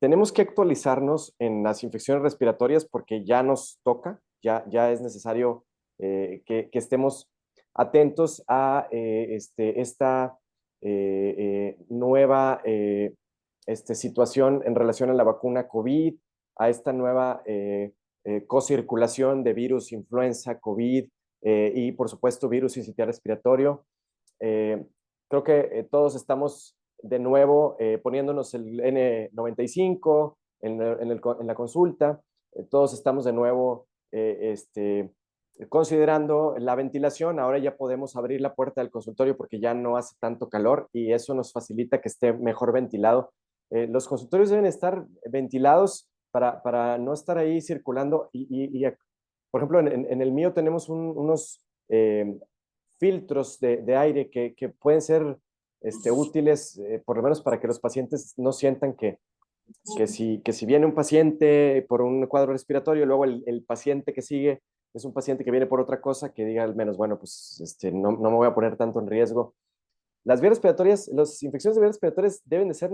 tenemos que actualizarnos en las infecciones respiratorias porque ya nos toca, ya es necesario que estemos atentos a esta nueva situación en relación a la vacuna COVID, a esta nueva cocirculación de virus influenza, COVID y por supuesto virus sincitial respiratorio. Eh, Creo que todos estamos de nuevo poniéndonos el N95 en la consulta. Todos estamos de nuevo considerando la ventilación. Ahora ya podemos abrir la puerta del consultorio porque ya no hace tanto calor y eso nos facilita que esté mejor ventilado. Los consultorios deben estar ventilados para no estar ahí circulando por ejemplo, en el mío tenemos unos filtros de aire que pueden ser útiles, por lo menos para que los pacientes no sientan que si viene un paciente por un cuadro respiratorio, luego el paciente que sigue es un paciente que viene por otra cosa, que diga al menos, bueno, pues no me voy a poner tanto en riesgo. Las vías respiratorias, las infecciones de vías respiratorias deben de ser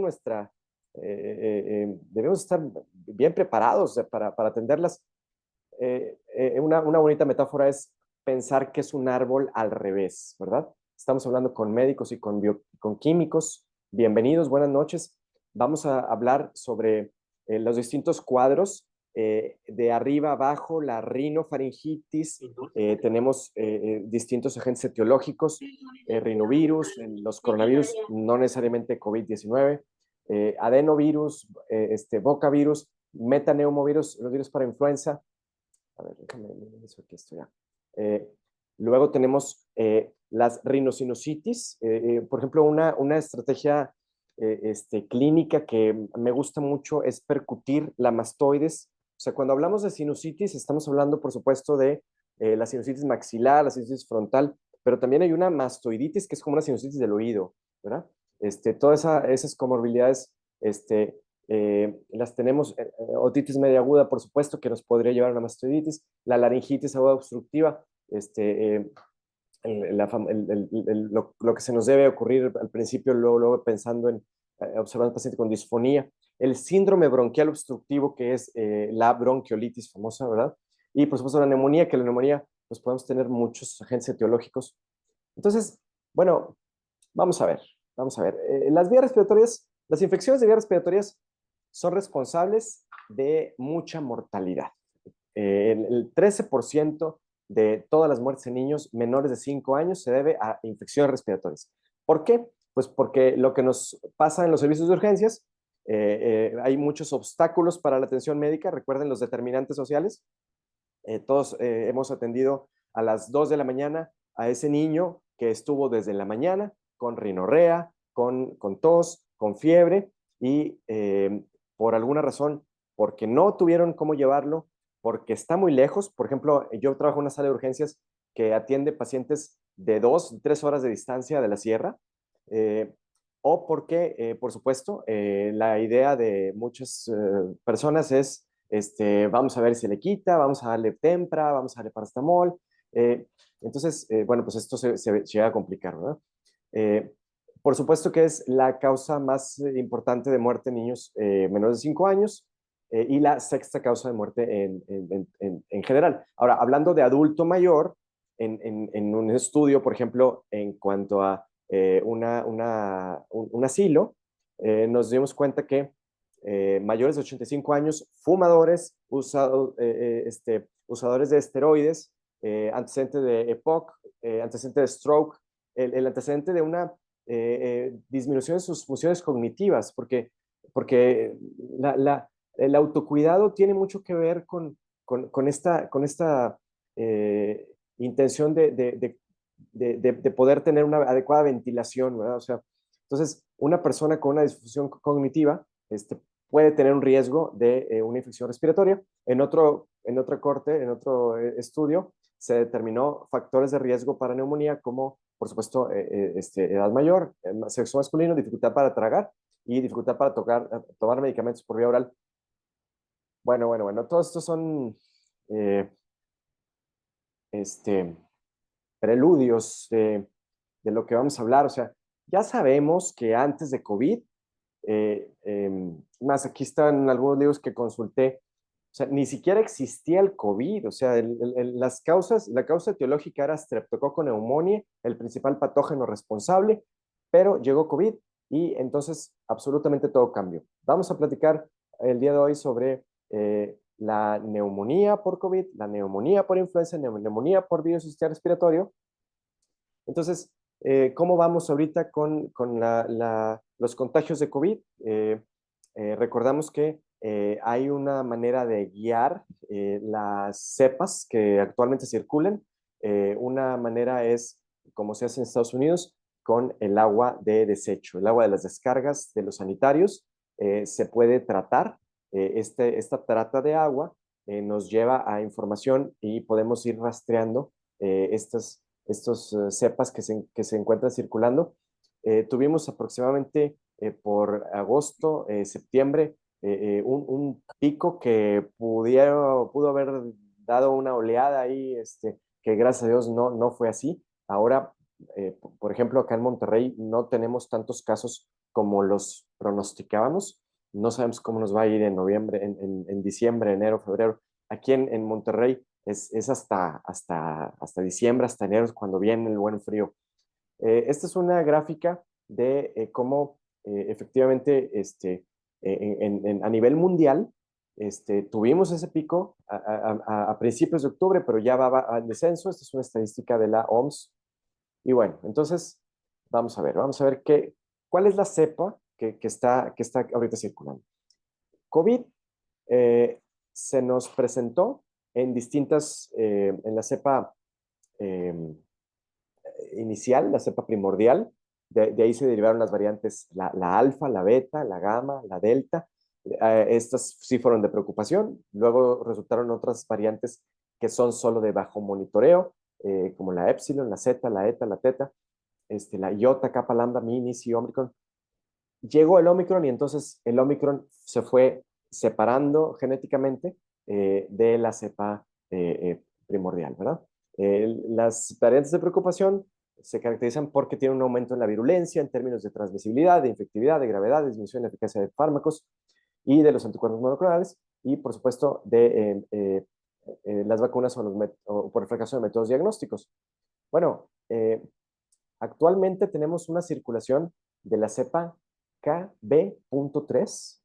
debemos estar bien preparados para atenderlas. Una bonita metáfora es pensar que es un árbol al revés, ¿verdad? Estamos hablando con médicos y con químicos. Bienvenidos, buenas noches. Vamos a hablar sobre los distintos cuadros. De arriba abajo, la rinofaringitis. Tenemos distintos agentes etiológicos, rinovirus, los coronavirus, no necesariamente COVID-19, adenovirus, bocavirus, metaneumovirus, los virus para influenza. A ver, déjame eso aquí estoy ya. Eh, Luego tenemos las rinosinusitis. Por ejemplo, una estrategia clínica que me gusta mucho es percutir la mastoides. O sea, cuando hablamos de sinusitis, estamos hablando, por supuesto, de la sinusitis maxilar, la sinusitis frontal, pero también hay una mastoiditis que es como una sinusitis del oído, ¿verdad? Todas esas comorbilidades las tenemos, otitis media aguda, por supuesto, que nos podría llevar a una mastoiditis, la laringitis aguda obstructiva, lo que se nos debe ocurrir al principio, luego pensando en observar al paciente con disfonía, el síndrome bronquial obstructivo, que es la bronquiolitis famosa, ¿verdad? Y por supuesto la neumonía, que la neumonía, pues podemos tener muchos agentes etiológicos. Entonces, bueno, vamos a ver. Las vías respiratorias, las infecciones de vías respiratorias son responsables de mucha mortalidad. El 13% de todas las muertes en niños menores de 5 años se debe a infecciones respiratorias. ¿Por qué? Pues porque lo que nos pasa en los servicios de urgencias, hay muchos obstáculos para la atención médica. Recuerden los determinantes sociales. Todos hemos atendido a las 2 de la mañana a ese niño que estuvo desde la mañana con rinorrea, con tos, con fiebre y por alguna razón, porque no tuvieron cómo llevarlo, porque está muy lejos. Por ejemplo, yo trabajo en una sala de urgencias que atiende pacientes de 2, 3 horas de distancia de la sierra, eh, o porque, por supuesto, la idea de muchas personas es, vamos a ver si le quita, vamos a darle tempra, vamos a darle paracetamol. Eh, entonces, bueno, pues esto se llega a complicar, ¿verdad? Eh, por supuesto que es la causa más importante de muerte en niños menores de 5 años y la sexta causa de muerte en general. Ahora, hablando de adulto mayor, en un estudio, por ejemplo, en cuanto a un asilo, nos dimos cuenta que mayores de 85 años, fumadores, usadores de esteroides, antecedente de EPOC, antecedente de stroke, el antecedente de una disminución de sus funciones cognitivas, porque el autocuidado tiene mucho que ver con esta intención de poder tener una adecuada ventilación, ¿verdad? O sea, entonces, una persona con una disfunción cognitiva puede tener un riesgo de una infección respiratoria. En otro estudio, se determinó factores de riesgo para neumonía como, por supuesto, edad mayor, sexo masculino, dificultad para tragar y dificultad para tomar medicamentos por vía oral. Bueno, todos estos son eh, este, preludios de lo que vamos a hablar. O sea, ya sabemos que antes de COVID Más, aquí están algunos libros que consulté. O sea, ni siquiera existía el COVID. O sea, las causas, la causa etiológica era Streptococcus pneumoniae, el principal patógeno responsable, pero llegó COVID y entonces absolutamente todo cambió. Vamos a platicar el día de hoy sobre la neumonía por COVID, la neumonía por influenza, neumonía por virus sistémico respiratorio. Entonces, ¿cómo vamos ahorita con los contagios de COVID? Recordamos que hay una manera de guiar las cepas que actualmente circulan. Una manera es, como se hace en Estados Unidos, con el agua de desecho, el agua de las descargas de los sanitarios. Se puede tratar. Esta trata de agua nos lleva a información y podemos ir rastreando estos cepas que se encuentran circulando. Tuvimos aproximadamente por agosto, septiembre, un pico que pudo haber dado una oleada ahí, que gracias a Dios no fue así. Ahora, por ejemplo, acá en Monterrey no tenemos tantos casos como los pronosticábamos. No sabemos cómo nos va a ir en noviembre, en diciembre, enero, febrero. Aquí en Monterrey es hasta diciembre, hasta enero, es cuando viene el buen frío. Esta es una gráfica de cómo efectivamente a nivel mundial tuvimos ese pico a principios de octubre, pero ya va al descenso. Esta es una estadística de la OMS. Y bueno, entonces vamos a ver cuál es la cepa que está ahorita circulando. COVID se nos presentó en la cepa eh, inicial, la cepa primordial. De ahí se derivaron las variantes, la alfa, la beta, la gamma, la delta. Estas sí fueron de preocupación. Luego resultaron otras variantes que son solo de bajo monitoreo, como la epsilon, la zeta, la eta, la teta, la iota, kappa, lambda, mini, si, omicron. Llegó el omicron y entonces el omicron se fue separando genéticamente de la cepa primordial, ¿verdad? Las variantes de preocupación se caracterizan porque tienen un aumento en la virulencia en términos de transmisibilidad, de infectividad, de gravedad, de disminución de eficacia de fármacos y de los anticuerpos monoclonales y, por supuesto, de las vacunas o por el fracaso de métodos diagnósticos. Bueno, actualmente tenemos una circulación de la cepa KB.3.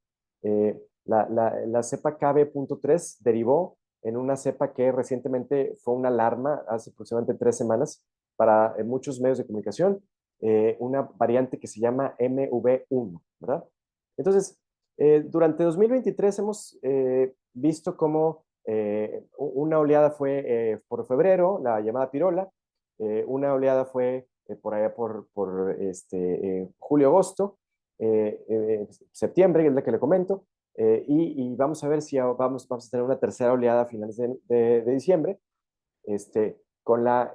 La cepa KB.3 derivó en una cepa que recientemente fue una alarma hace aproximadamente 3 semanas para muchos medios de comunicación, una variante que se llama MV1, ¿verdad? Entonces, durante 2023 hemos visto cómo una oleada fue por febrero, la llamada pirola, una oleada fue por allá por julio-agosto, septiembre, es la que le comento, y vamos a ver si vamos a tener una tercera oleada a finales de diciembre, con la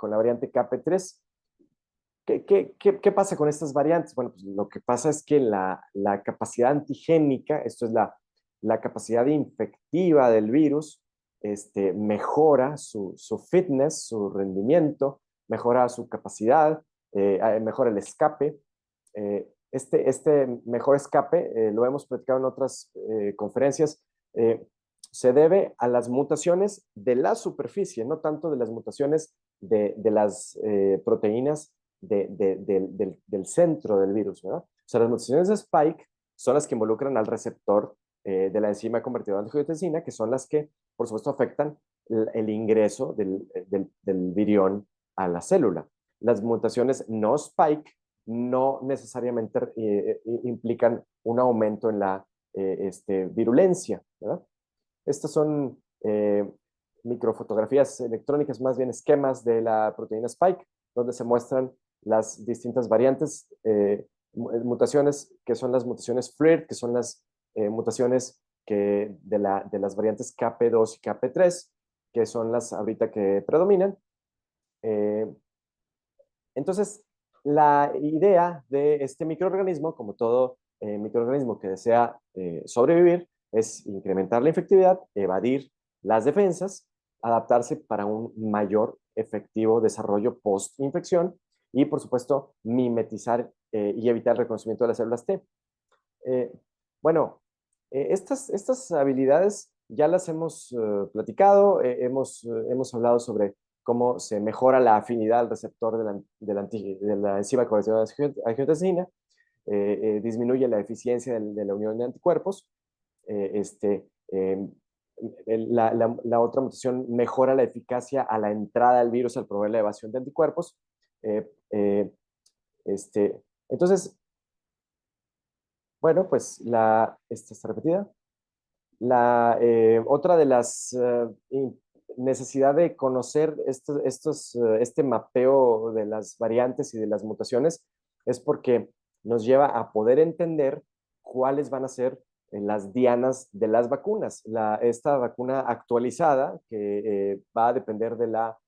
variante KP3. ¿Qué pasa con estas variantes? Bueno, pues lo que pasa es que la capacidad antigénica, esto es la capacidad infectiva del virus, mejora su fitness, su rendimiento, mejora su capacidad, mejora el escape. Este mejor escape, lo hemos platicado en otras conferencias, se debe a las mutaciones de la superficie, no tanto de las mutaciones de las proteínas del centro del virus, ¿verdad? O sea, las mutaciones de Spike son las que involucran al receptor de la enzima convertidora de angiotensina, que son las que, por supuesto, afectan el ingreso del virión a la célula. Las mutaciones no Spike no necesariamente implican un aumento en la virulencia, ¿verdad? Estas son microfotografías electrónicas, más bien esquemas de la proteína Spike, donde se muestran las distintas variantes, mutaciones, que son las mutaciones FLIRT, que son las mutaciones de las variantes KP2 y KP3, que son las ahorita que predominan. Entonces, la idea de este microorganismo, como todo microorganismo que desea sobrevivir, es incrementar la efectividad, evadir las defensas, adaptarse para un mayor efectivo desarrollo post-infección y, por supuesto, mimetizar y evitar el reconocimiento de las células T. Eh, bueno, estas habilidades ya las hemos platicado, hemos hablado sobre cómo se mejora la afinidad al receptor de la enzima colectora de angiotensina, disminuye la eficiencia de la unión de anticuerpos, eh, este, eh, la otra mutación mejora la eficacia a la entrada del virus al proveer la evasión de anticuerpos. Eh, eh, este, entonces, bueno, pues esta está repetida. Otra de las necesidad de conocer este mapeo de las variantes y de las mutaciones es porque nos lleva a poder entender cuáles van a ser las dianas de las vacunas. Esta vacuna actualizada, que va a depender de la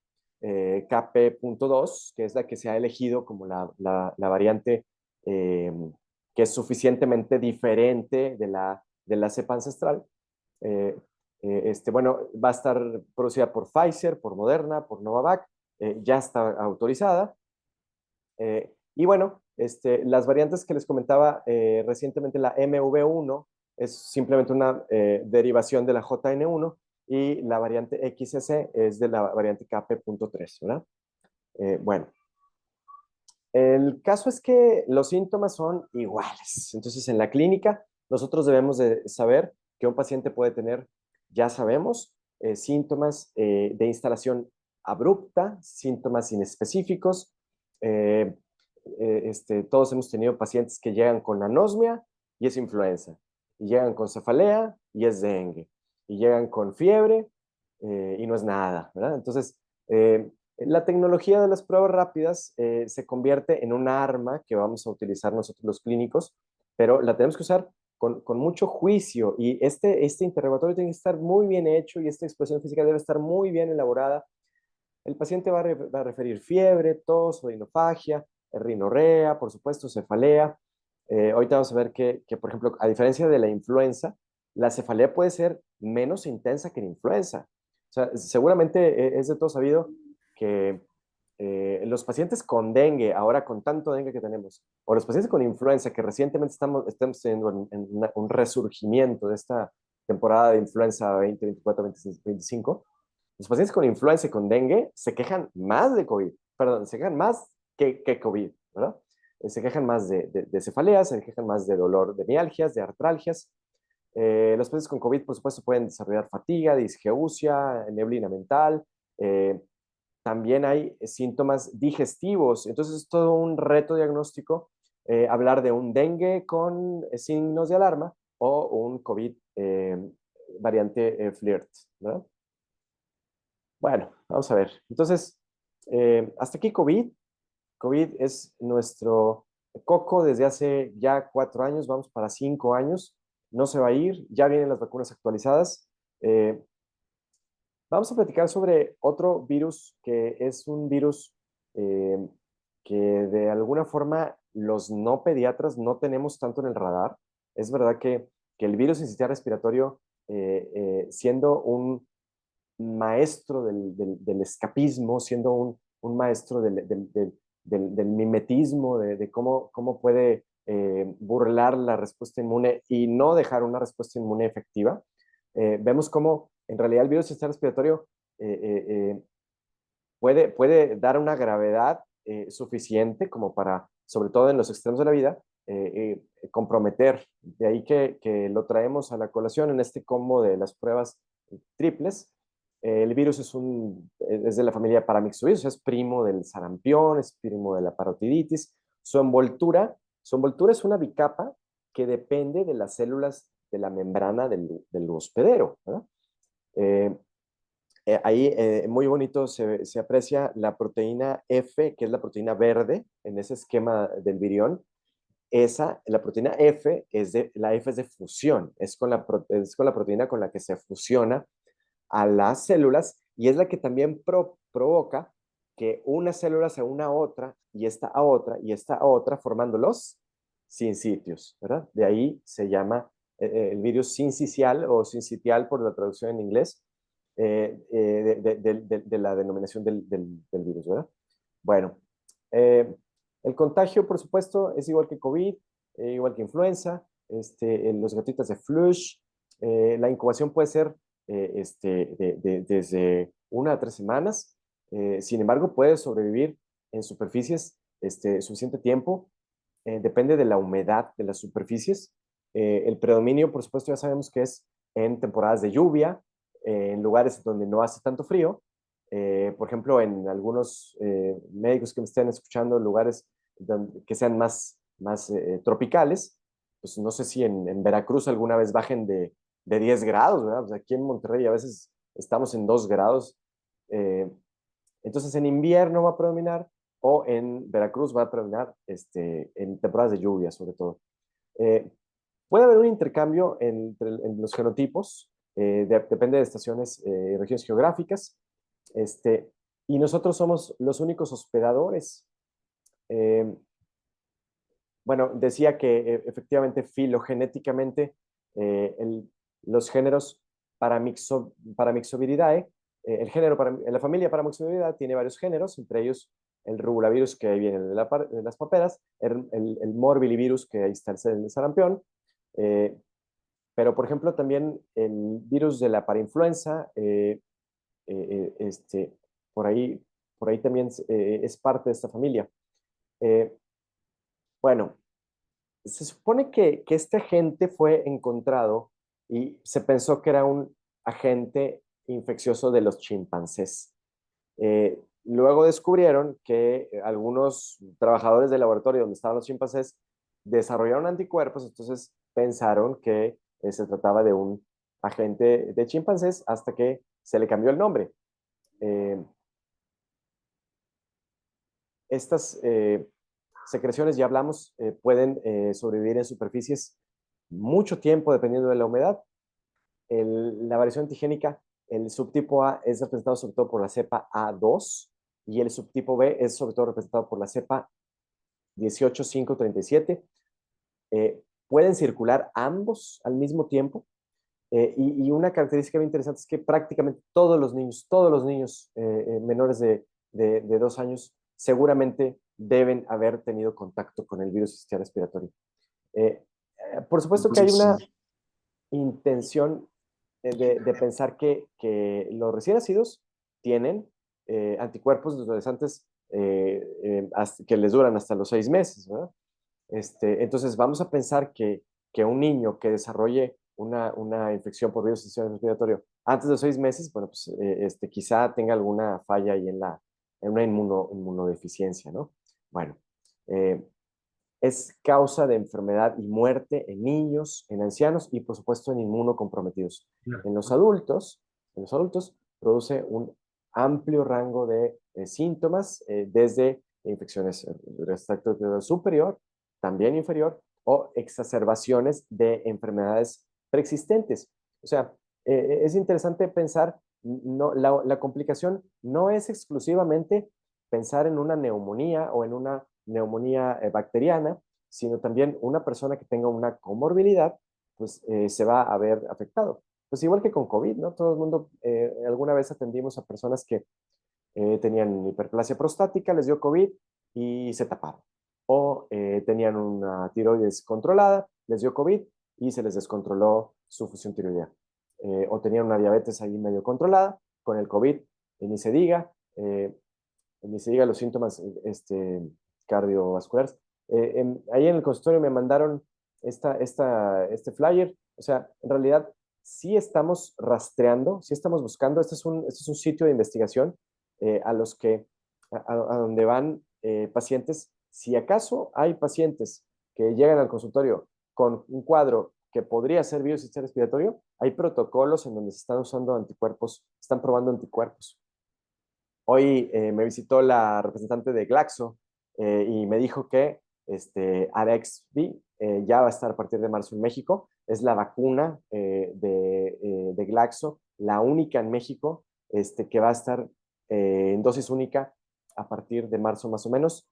KP.2, que es la que se ha elegido como la variante eh, que es suficientemente diferente de la cepa ancestral. eh, bueno, va a estar producida por Pfizer, por Moderna, por Novavax, ya está autorizada. Y bueno, las variantes que les comentaba recientemente, la MV1 es simplemente una derivación de la JN1 y la variante XS es de la variante KP.3, ¿verdad? Bueno, el caso es que los síntomas son iguales. Entonces, en la clínica, nosotros debemos de saber que un paciente puede tener, ya sabemos, síntomas de instalación abrupta, síntomas inespecíficos. Eh, todos hemos tenido pacientes que llegan con anosmia y es influenza, y llegan con cefalea y es dengue, y llegan con fiebre y no es nada, ¿verdad? Entonces, la tecnología de las pruebas rápidas se convierte en un arma que vamos a utilizar nosotros los clínicos, pero la tenemos que usar con mucho juicio y este interrogatorio tiene que estar muy bien hecho y esta expresión física debe estar muy bien elaborada. El paciente va a referir fiebre, tos, odinofagia, rinorrea, por supuesto, cefalea. Ahorita vamos a ver que, por ejemplo, a diferencia de la influenza, la cefalea puede ser menos intensa que la influenza. O sea, seguramente es de todo sabido que los pacientes con dengue, ahora con tanto dengue que tenemos, o los pacientes con influenza, que recientemente estamos teniendo un resurgimiento de esta temporada de influenza 2024 2025, los pacientes con influenza y con dengue se quejan más de COVID, perdón, se quejan más que COVID, ¿verdad? Se quejan más de cefaleas, se quejan más de dolor, de mialgias, de artralgias. Los pacientes con COVID, por supuesto, pueden desarrollar fatiga, disgeusia, neblina mental. También hay síntomas digestivos. Entonces es todo un reto diagnóstico hablar de un dengue con signos de alarma o un COVID variante flirt, ¿verdad? Bueno, vamos a ver. Entonces, hasta aquí COVID. COVID es nuestro coco desde hace ya 4 años, vamos para 5 años. No se va a ir, ya vienen las vacunas actualizadas. Eh, Vamos a platicar sobre otro virus que es un virus eh, que de alguna forma los no pediatras no tenemos tanto en el radar. Es verdad que el virus sincitial respiratorio, siendo un maestro del escapismo, siendo un maestro del mimetismo, de cómo puede burlar la respuesta inmune y no dejar una respuesta inmune efectiva. Vemos cómo en realidad el virus sistema respiratorio eh, eh, eh, puede dar una gravedad suficiente como para, sobre todo en los extremos de la vida, comprometer. De ahí que lo traemos a la colación en este combo de las pruebas triples. El virus es de la familia Paramyxovirus, es primo del sarampión, es primo de la parotiditis. Su envoltura es una bicapa que depende de las células de la membrana del hospedero, ¿verdad? Eh, Ahí muy bonito se aprecia la proteína F, que es la proteína verde en ese esquema del virión. La proteína F la F es de fusión, es con la proteína con la que se fusiona a las células y es la que también provoca que una célula se una a otra y esta a otra y esta a otra formando los sincitios, ¿verdad? De ahí se llama el virus sincicial o sincitial por la traducción en inglés de la denominación del virus, ¿verdad? Bueno, eh, el contagio, por supuesto, es igual que COVID, igual que influenza. los gatitas de Flush. La incubación puede ser desde 1 a 3 semanas. Sin embargo, puede sobrevivir en superficies suficiente tiempo. Depende de la humedad de las superficies. El predominio, por supuesto, ya sabemos que es en temporadas de lluvia, en lugares donde no hace tanto frío. Por ejemplo, en algunos médicos que me estén escuchando, lugares que sean más tropicales, pues no sé si en Veracruz alguna vez bajen de 10 grados, ¿verdad? Pues aquí en Monterrey a veces estamos en 2 grados. Eh, entonces en invierno va a predominar o en Veracruz va a predominar en temporadas de lluvia sobre todo. Eh, Puede haber un intercambio en los genotipos, depende de estaciones y regiones geográficas, este, y nosotros somos los únicos hospedadores. Eh, bueno, decía que efectivamente filogenéticamente los géneros Paramyxoviridae, el género la familia Paramyxoviridae tiene varios géneros, entre ellos el rubulavirus que ahí viene de las paperas, el morbillivirus que ahí está el sarampión, eh, pero por ejemplo también el virus de la parainfluenza, eh, este, por ahí, por ahí también es parte de esta familia. Eh, bueno, se supone que este agente fue encontrado y se pensó que era un agente infeccioso de los chimpancés. Luego descubrieron que algunos trabajadores del laboratorio donde estaban los chimpancés desarrollaron anticuerpos, entonces pensaron que se trataba de un agente de chimpancés hasta que se le cambió el nombre. Eh, estas secreciones, ya hablamos, pueden sobrevivir en superficies mucho tiempo dependiendo de la humedad. La variación antigénica, el subtipo A es representado sobre todo por la cepa A2 y el subtipo B es sobre todo representado por la cepa 18537. Pueden circular ambos al mismo tiempo. Y una característica muy interesante es que prácticamente todos los niños menores de 2 años seguramente deben haber tenido contacto con el virus sistémico respiratorio. Eh, por supuesto que hay una intención de pensar que los recién nacidos tienen anticuerpos neutralizantes que les duran hasta los 6 meses, ¿verdad? Entonces vamos a pensar que un niño que desarrolle una infección por virus del sistema respiratorio antes de los 6 meses, bueno, pues quizá tenga alguna falla ahí en una inmunodeficiencia, ¿no? Bueno, eh, es causa de enfermedad y muerte en niños, en ancianos y por supuesto en inmunocomprometidos. En los adultos produce un amplio rango de síntomas, desde infecciones del tracto superior, también inferior, o exacerbaciones de enfermedades preexistentes. O sea, es interesante pensar, no, la complicación no es exclusivamente pensar en una neumonía o en una neumonía bacteriana, sino también una persona que tenga una comorbilidad, pues se va a ver afectado. Pues igual que con COVID, ¿no? Todo el mundo, alguna vez atendimos a personas que tenían hiperplasia prostática, les dio COVID y se taparon. O tenían una tiroides controlada, les dio COVID y se les descontroló su función tiroidea. O tenían una diabetes ahí medio controlada con el COVID, ni se diga los síntomas cardiovasculares. Ahí en el consultorio me mandaron este flyer. O sea, en realidad sí estamos rastreando, sí estamos buscando. Este es un sitio de investigación a los que, a donde van pacientes. Si acaso hay pacientes que llegan al consultorio con un cuadro que podría ser virus sistémico respiratorio, hay protocolos en donde se están usando anticuerpos, están probando anticuerpos. Hoy me visitó la representante de Glaxo y me dijo que Arexvy ya va a estar a partir de marzo en México. Es la vacuna de Glaxo, la única en México que va a estar en dosis única a partir de marzo más o menos,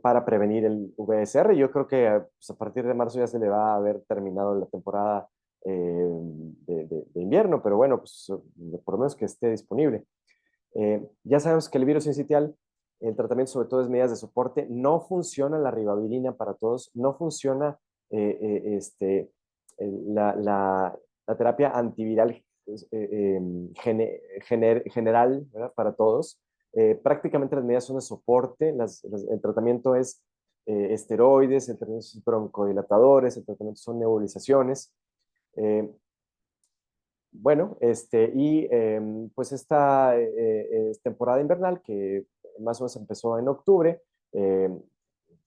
para prevenir el VSR. Yo creo que pues, a partir de marzo ya se le va a haber terminado la temporada de invierno, pero bueno, pues por lo menos que esté disponible. Ya sabemos que el virus sincitial, el tratamiento sobre todo es medidas de soporte, no funciona la ribavirina para todos, no funciona la terapia antiviral general, ¿verdad? Para todos. Prácticamente las medidas son de soporte, el tratamiento es esteroides, el tratamiento es broncodilatadores, el tratamiento son nebulizaciones. Eh, bueno, pues esta temporada invernal que más o menos empezó en octubre, eh,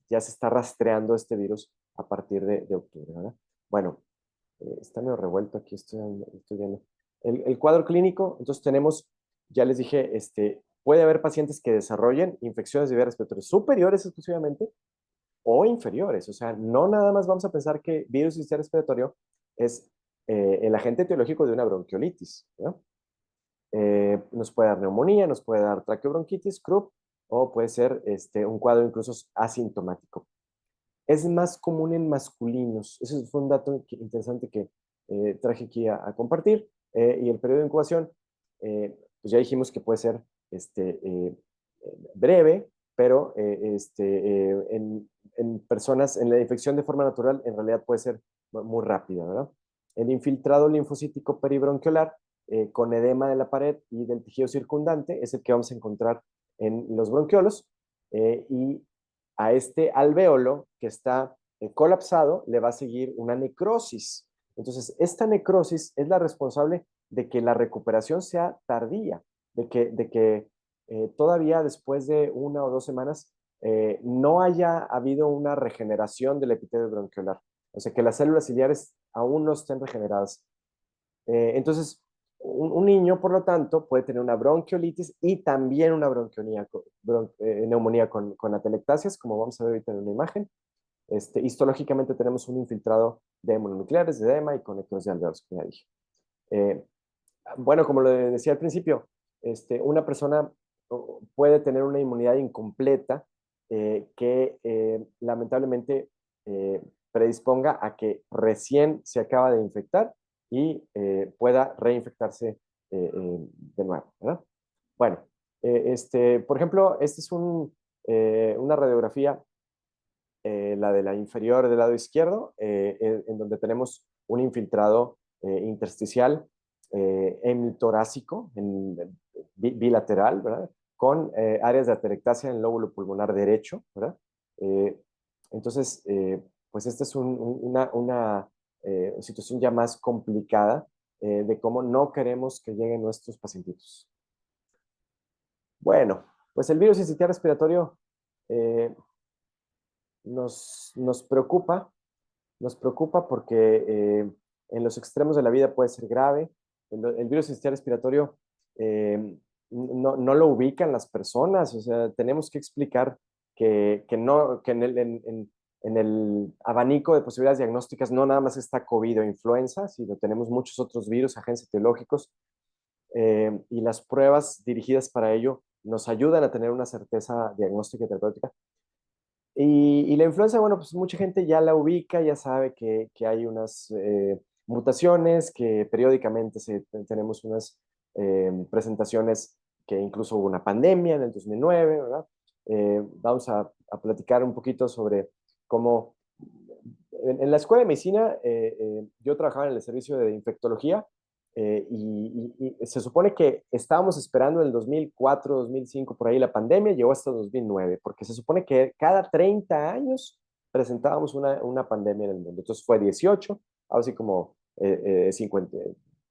ya se está rastreando este virus a partir de octubre, ¿verdad? Bueno, está medio revuelto aquí, estoy viendo. El cuadro clínico, entonces tenemos, ya les dije, puede haber pacientes que desarrollen infecciones de vías respiratorias superiores exclusivamente o inferiores. O sea, no nada más vamos a pensar que virus de sistema respiratorio es el agente etiológico de una bronquiolitis, ¿no? Nos puede dar neumonía, nos puede dar traqueobronquitis, croup, o puede ser un cuadro incluso asintomático. Es más común en masculinos. Ese fue un dato interesante que traje aquí a compartir. Y el periodo de incubación, pues ya dijimos que puede ser breve, pero en personas, en la infección de forma natural, en realidad puede ser muy rápida, ¿verdad? El infiltrado linfocítico peribronquiolar con edema de la pared y del tejido circundante es el que vamos a encontrar en los bronquiolos y a este alvéolo que está colapsado le va a seguir una necrosis. Entonces, esta necrosis es la responsable de que la recuperación sea tardía, de que todavía después de 1 o 2 semanas no haya habido una regeneración del epitelio bronquiolar. O sea, que las células ciliares aún no estén regeneradas. Entonces, un niño, por lo tanto, puede tener una bronquiolitis y también una neumonía con atelectasias, como vamos a ver ahorita en una imagen. Histológicamente tenemos un infiltrado de mononucleares, de edema y conectores de alveolos, como ya dije. Eh, bueno, como lo decía al principio, una persona puede tener una inmunidad incompleta que lamentablemente predisponga a que recién se acaba de infectar y pueda reinfectarse de nuevo, ¿verdad? Bueno, por ejemplo, esta es una radiografía, la de la inferior del lado izquierdo, en donde tenemos un infiltrado intersticial hemitorácico, bilateral, ¿verdad? Con áreas de atelectasia en el lóbulo pulmonar derecho, ¿verdad? Eh, entonces, pues esta es una situación ya más complicada de cómo no queremos que lleguen nuestros pacientitos. Bueno, pues el virus sincitial respiratorio eh, nos preocupa porque en los extremos de la vida puede ser grave. El virus sincitial respiratorio no lo ubican las personas, o sea, tenemos que explicar no, que en el abanico de posibilidades diagnósticas no nada más está COVID o influenza, sino tenemos muchos otros virus, agentes etiológicos, y las pruebas dirigidas para ello nos ayudan a tener una certeza diagnóstica y terapéutica. Y la influenza, bueno, pues mucha gente ya la ubica, ya sabe que hay unas mutaciones, que periódicamente tenemos unas presentaciones, que incluso hubo una pandemia en el 2009, ¿verdad? Vamos a platicar un poquito sobre cómo... En la escuela de medicina, yo trabajaba en el servicio de infectología y se supone que estábamos esperando en el 2004, 2005, por ahí la pandemia, llegó hasta 2009, porque se supone que cada 30 años presentábamos una pandemia en el mundo. Entonces fue 18, así como 50,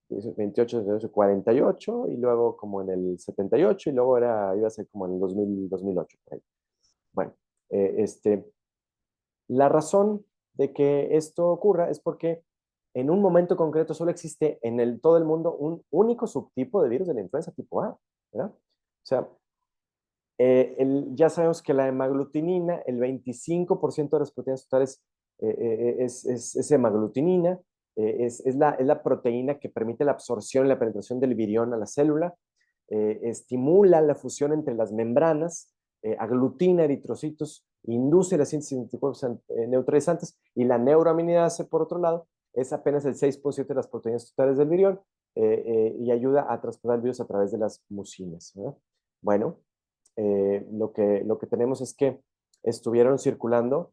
28, 28, 48, y luego como en el 78, y luego iba a ser como en el 2000, 2008. Por ahí. Bueno, la razón de que esto ocurra es porque en un momento concreto solo existe en todo el mundo un único subtipo de virus de la influenza tipo A, ¿verdad? O sea, ya sabemos que la hemaglutinina, el 25% de las proteínas totales es hemaglutinina, es la proteína que permite la absorción y la penetración del virión a la célula, estimula la fusión entre las membranas, aglutina eritrocitos, induce la síntesis de anticuerpos neutralizantes, y la neuroaminidasa, por otro lado, es apenas el 6% de las proteínas totales del virión y ayuda a transportar el virus a través de las mucinas, ¿verdad? Bueno, lo que tenemos es que estuvieron circulando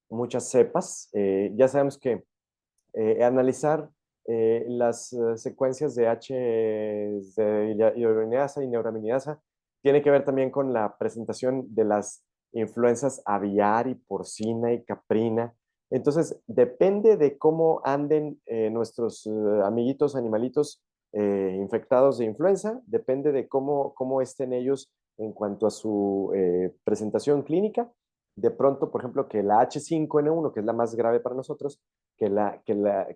muchas cepas. Ya sabemos que analizar las secuencias de H de hyaluronidasa y neuraminidasa tiene que ver también con la presentación de las influencias aviar y porcina y caprina. Entonces, depende de cómo anden nuestros amiguitos animalitos infectados de influenza, depende de cómo estén ellos en cuanto a su presentación clínica. De pronto, por ejemplo, que la H5N1, que es la más grave para nosotros, que la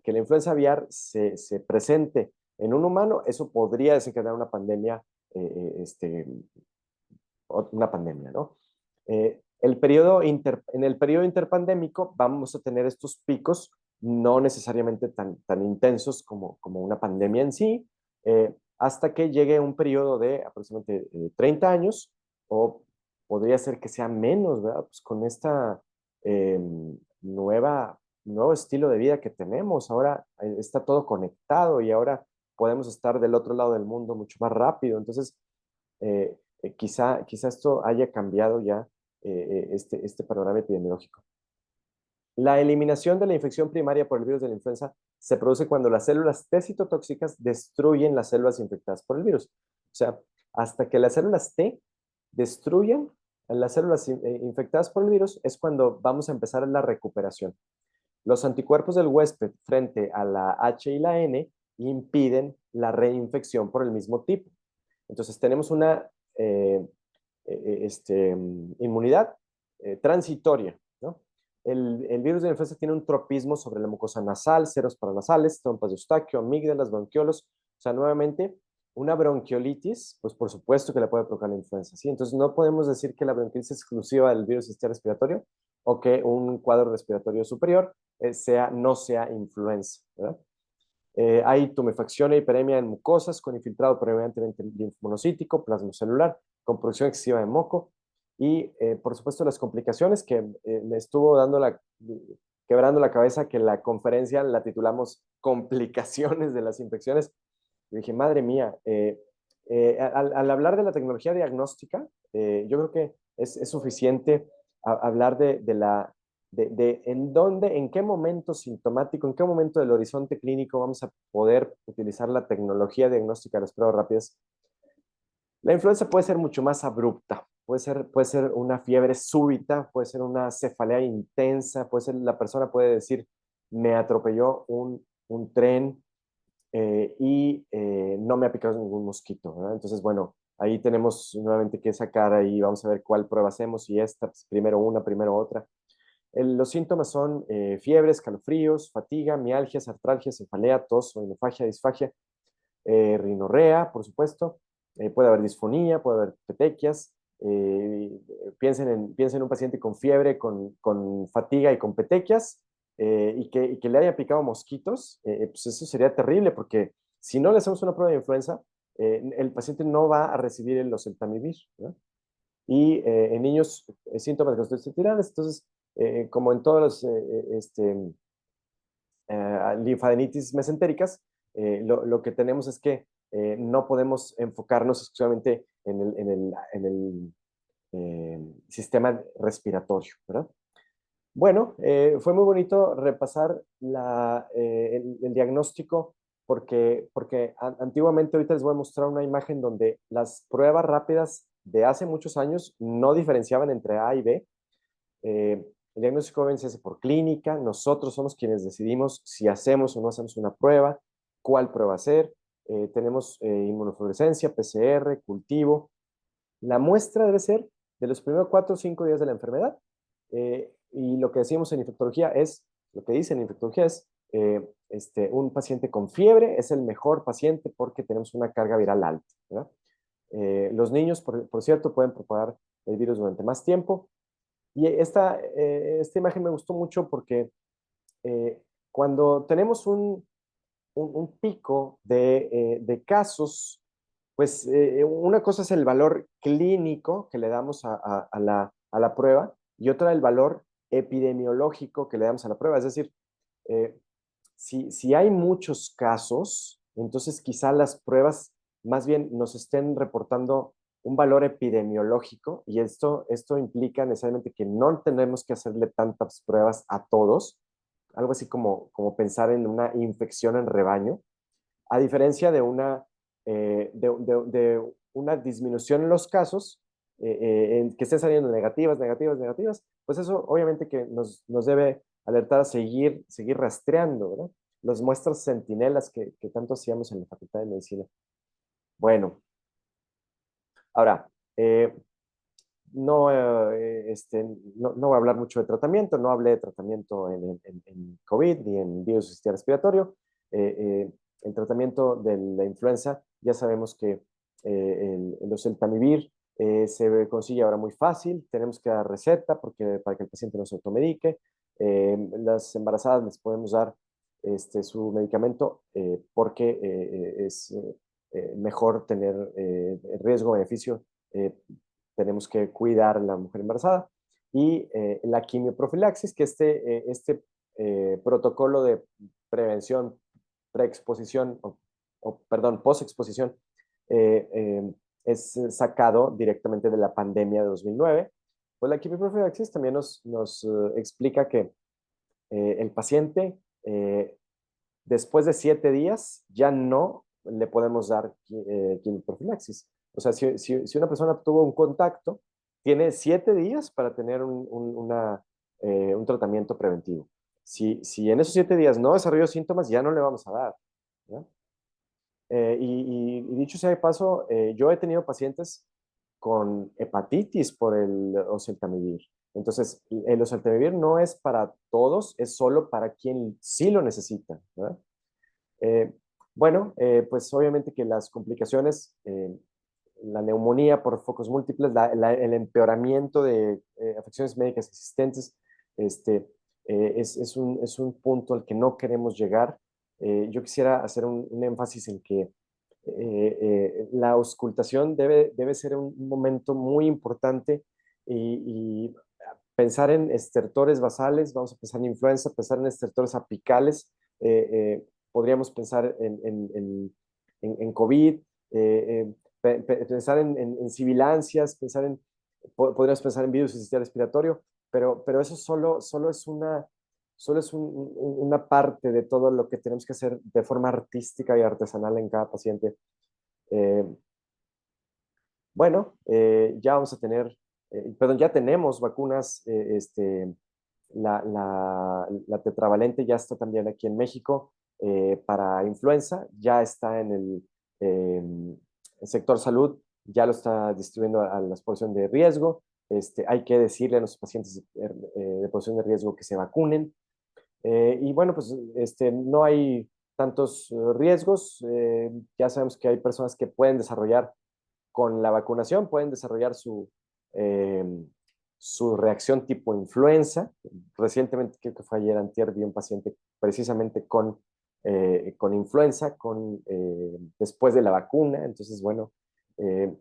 influenza aviar se presente en un humano, eso podría desencadenar una pandemia, una pandemia, ¿no? En el periodo interpandémico vamos a tener estos picos, no necesariamente tan intensos como una pandemia en sí, hasta que llegue un periodo de aproximadamente 30 años, o podría ser que sea menos, ¿verdad? Pues con esta eh, nuevo estilo de vida que tenemos, ahora está todo conectado y ahora podemos estar del otro lado del mundo mucho más rápido. Entonces, quizá esto haya cambiado ya este panorama epidemiológico. La eliminación de la infección primaria por el virus de la influenza se produce cuando las células T citotóxicas destruyen las células infectadas por el virus. O sea, hasta que las células T destruyen las células infectadas por el virus es cuando vamos a empezar la recuperación. Los anticuerpos del huésped frente a la H y la N impiden la reinfección por el mismo tipo. Entonces tenemos una inmunidad transitoria, ¿no? El virus de la influenza tiene un tropismo sobre la mucosa nasal, seros paranasales, trompas de Eustaquio, amígdalas, bronquiolos. O sea, nuevamente, una bronquiolitis, pues por supuesto que le puede provocar la influenza, ¿sí? Entonces no podemos decir que la bronquiolitis es exclusiva del virus sistema respiratorio o que un cuadro respiratorio superior no sea influenza, ¿verdad? Hay tumefacción e hiperemia en mucosas con infiltrado previamente linfomonocítico, plasmacelular, con producción excesiva de moco y, por supuesto, las complicaciones que me estuvo quebrando la cabeza, que la conferencia la titulamos Complicaciones de las infecciones. Y dije, madre mía, al hablar de la tecnología diagnóstica, yo creo que es suficiente hablar en qué momento sintomático, en qué momento del horizonte clínico vamos a poder utilizar la tecnología diagnóstica de las pruebas rápidas. La influenza puede ser mucho más abrupta, puede ser una fiebre súbita, puede ser una cefalea intensa, la persona puede decir, me atropelló un tren y no me ha picado ningún mosquito, ¿verdad? Entonces, bueno, ahí tenemos nuevamente que sacar ahí, vamos a ver cuál prueba hacemos, si esta, pues, primero una, primero otra. Los síntomas son fiebre, escalofríos, fatiga, mialgias, artralgias, cefalea, tos, oinofagia, disfagia, rinorrea, por supuesto. Puede haber disfonía, puede haber petequias. Piensen en un paciente con fiebre, con fatiga y con petequias, y que le haya picado mosquitos. Pues eso sería terrible, porque si no le hacemos una prueba de influenza, el paciente no va a recibir el oseltamivir, ¿no? Y en niños, síntomas gastrointestinales. Entonces, como en todas las linfadenitis mesentéricas, lo que tenemos es que no podemos enfocarnos exclusivamente en el sistema respiratorio, ¿verdad? Bueno, fue muy bonito repasar el diagnóstico porque antiguamente, ahorita les voy a mostrar una imagen donde las pruebas rápidas de hace muchos años no diferenciaban entre A y B. El diagnóstico joven se hace por clínica, nosotros somos quienes decidimos si hacemos o no hacemos una prueba, cuál prueba hacer. Tenemos inmunofluorescencia, PCR, cultivo. La muestra debe ser de los primeros 4 o 5 días de la enfermedad. Y lo que decimos en infectología lo que dice en infectología es, un paciente con fiebre es el mejor paciente porque tenemos una carga viral alta, ¿verdad? Los niños, por cierto, pueden propagar el virus durante más tiempo. Y esta imagen me gustó mucho porque cuando tenemos un pico de casos, pues una cosa es el valor clínico que le damos a la prueba y otra el valor epidemiológico que le damos a la prueba. Es decir, eh, si hay muchos casos, entonces quizá las pruebas más bien nos estén reportando un valor epidemiológico y esto implica necesariamente que no tenemos que hacerle tantas pruebas a todos, algo así como pensar en una infección en rebaño, a diferencia de una disminución en los casos, que estén saliendo negativas, negativas, negativas, pues eso obviamente que nos debe alertar a seguir rastreando, ¿verdad? Las muestras centinelas que tanto hacíamos en la Facultad de Medicina. Bueno, ahora, no, no voy a hablar mucho de tratamiento, no hablé de tratamiento en COVID ni en virus sistema respiratorio. Eh, eh, el tratamiento de la influenza, ya sabemos que el oseltamivir se consigue ahora muy fácil, tenemos que dar receta para que el paciente no se automedique. Las embarazadas les podemos dar su medicamento porque es mejor tener riesgo-beneficio tenemos que cuidar a la mujer embarazada. Y la quimioprofilaxis, que protocolo de prevención, preexposición, perdón, posexposición, eh, eh, es sacado directamente de la pandemia de 2009. Pues la quimioprofilaxis también nos explica que el paciente, después de 7 días, ya no le podemos dar quimioprofilaxis. O sea, si una persona tuvo un contacto, tiene 7 días para tener un tratamiento preventivo. Si en esos 7 días no desarrolló síntomas, ya no le vamos a dar, ¿no? Y dicho sea de paso, yo he tenido pacientes con hepatitis por el oseltamivir. Entonces, el oseltamivir no es para todos, es solo para quien sí lo necesita, ¿verdad? Eh, bueno, pues obviamente que las complicaciones, la neumonía por focos múltiples, el empeoramiento de afecciones médicas existentes, este, es un punto al que no queremos llegar. Yo quisiera hacer un énfasis en que la auscultación debe ser un momento muy importante y pensar en estertores basales, vamos a pensar en influenza, pensar en estertores apicales, podríamos pensar en COVID, pensar en sibilancias, podríamos pensar en virus y sistema respiratorio, pero eso solo es una parte de todo lo que tenemos que hacer de forma artística y artesanal en cada paciente. Eh, bueno, ya vamos a tener, perdón, ya tenemos vacunas, la tetravalente ya está también aquí en México para influenza, ya está el sector salud, ya lo está distribuyendo a la población de riesgo. Hay que decirle a los pacientes de población de riesgo que se vacunen. Y bueno, pues no hay tantos riesgos. Ya sabemos que hay personas que pueden desarrollar con la vacunación, pueden desarrollar eh, su reacción tipo influenza. Recientemente, creo que fue ayer antier, vi un paciente precisamente con influenza después de la vacuna. Entonces, bueno, eh,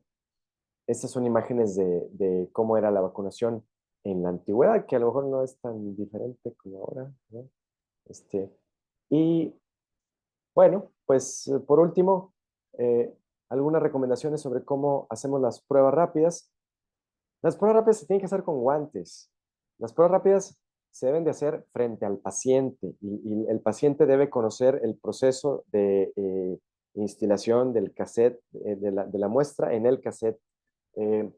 estas son imágenes de cómo era la vacunación en la antigüedad, que a lo mejor no es tan diferente como ahora, ¿no? Este, y bueno, pues por último, eh, algunas recomendaciones sobre cómo hacemos las pruebas rápidas. Las pruebas rápidas se tienen que hacer con guantes. Las pruebas rápidas se deben de hacer frente al paciente y el paciente debe conocer el proceso de instilación del cassette, de la muestra en el cassette. Eh,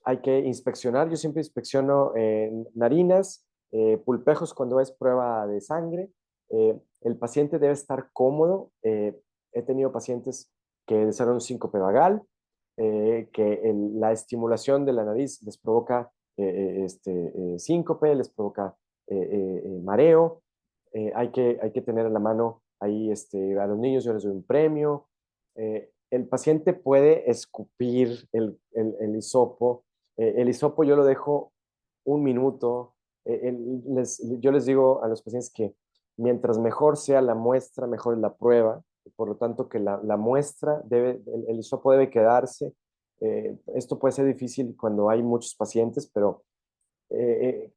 Hay que inspeccionar, yo siempre inspecciono narinas, pulpejos cuando es prueba de sangre. El paciente debe estar cómodo. He tenido pacientes que desarrollan un síncope vagal, que la estimulación de la nariz les provoca síncope, les provoca mareo. Hay que tener en la mano ahí a los niños yo les doy un premio. El paciente puede escupir el hisopo. El hisopo yo lo dejo 1 minuto. Yo les digo a los pacientes que mientras mejor sea la muestra, mejor es la prueba. Por lo tanto, que la muestra el hisopo debe quedarse. Esto puede ser difícil cuando hay muchos pacientes, pero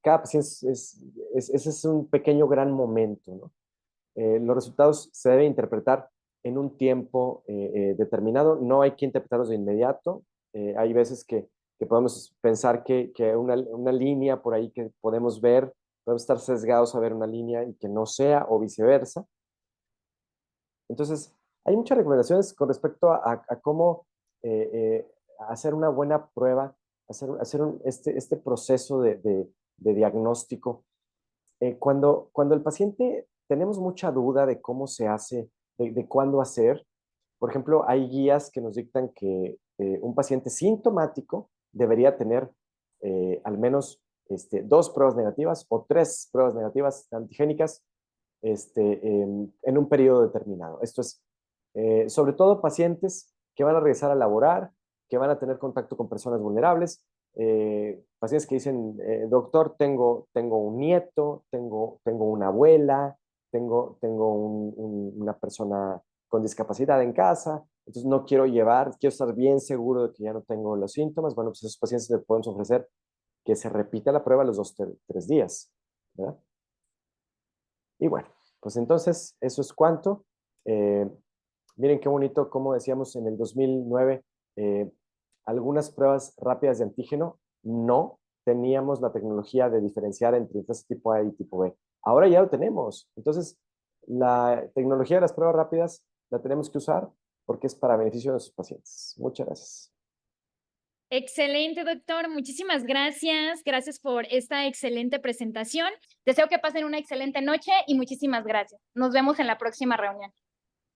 cada paciente ese es un pequeño gran momento, ¿no? Los resultados se deben interpretar en un tiempo determinado, no hay que interpretarlos de inmediato. Hay veces que podemos pensar que una línea por ahí que podemos ver, podemos estar sesgados a ver una línea y que no sea, o viceversa. Entonces, hay muchas recomendaciones con respecto a cómo hacer una buena prueba, este proceso de diagnóstico. Cuando el paciente tenemos mucha duda de cómo se hace, de cuándo hacer, por ejemplo, hay guías que nos dictan que un paciente sintomático debería tener al menos 2 pruebas negativas o 3 pruebas negativas antigénicas en un periodo determinado. Esto es, sobre todo pacientes que van a regresar a laborar, que van a tener contacto con personas vulnerables, pacientes que dicen, doctor, tengo un nieto, tengo una abuela, tengo una persona con discapacidad en casa, entonces no quiero quiero estar bien seguro de que ya no tengo los síntomas. Bueno, pues a esos pacientes les podemos ofrecer que se repita la prueba los 2, 3 días, ¿verdad? Y bueno, pues entonces eso es cuanto. Eh, Miren qué bonito, como decíamos en el 2009, eh, algunas pruebas rápidas de antígeno no teníamos la tecnología de diferenciar entre influenza tipo A y tipo B. Ahora ya lo tenemos. Entonces, la tecnología de las pruebas rápidas la tenemos que usar porque es para beneficio de nuestros pacientes. Muchas gracias. Excelente, doctor. Muchísimas gracias. Gracias por esta excelente presentación. Deseo que pasen una excelente noche y muchísimas gracias. Nos vemos en la próxima reunión.